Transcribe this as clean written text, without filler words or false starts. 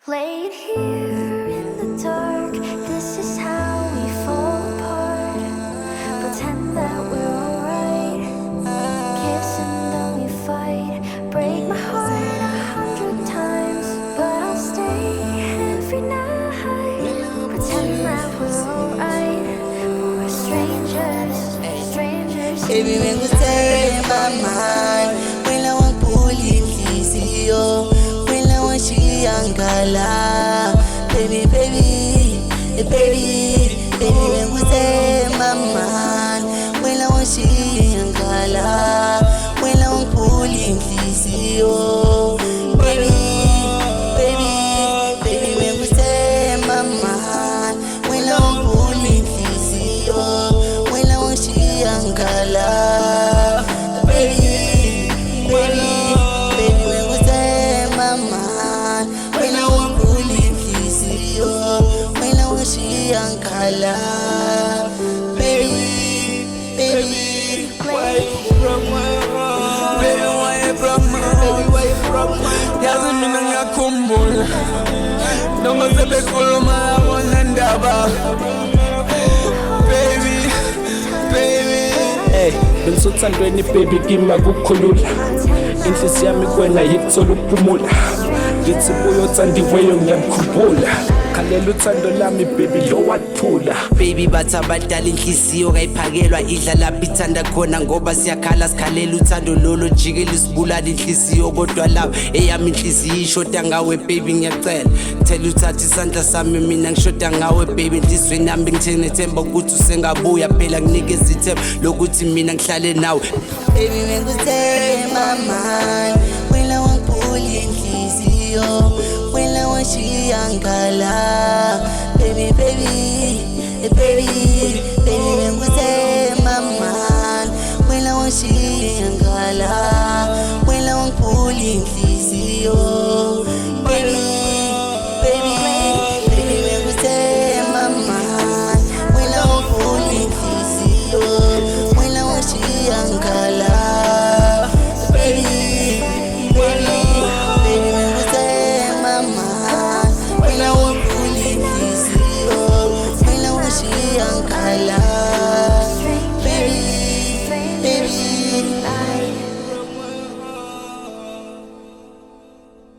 Laid here in the dark, this is how we fall apart. Pretend that we're alright, kiss and then we fight. Break my heart 100 times, but I'll stay every night. Pretend that we're alright, but we're strangers, strangers. Baby, when we stay in my mind, when I want pulling easy, Angala, baby, baby, baby, baby, when we say my mind, when I want she Angala, when I want pulling easy, baby, baby, baby, when we say my mind, when I want pulling easy, when I want she Angala, baby, baby, baby, when we say my mind. Angala, baby, baby, why from baby, why from yazi mina ngiyakhumbula noma sebekhuluma bonandaba baby, baby. Hey, bengisothandweni baby kimi kukhulula inhliziyo yami kwena yikuthola ukuphumula ngithi uyothandiweyo ngiyamkhumbula khalela uthando lami baby lo wathula baby bathi abadala inhliziyo kayiphakelwa idla lapho ithanda khona ngoba siyakhala sikhalela uthando lolo jikela isibulala inhliziyo kodwa lapho eyami inhliziyo ishoda ngawe baby ngiyacela ngithela uthatha isandla sami mina ngishoda ngawe baby inhlizweni yami ngithene themba ukuthi usengabuya phela kunikeza ithemba lokuthi mina ngihlale nawe baby ngikuthe mama wena wangiphula inhliziyo wena washiyangala baby baby baby baby ngikuthe mama wena washiyangala wena wangiphula inhliziyo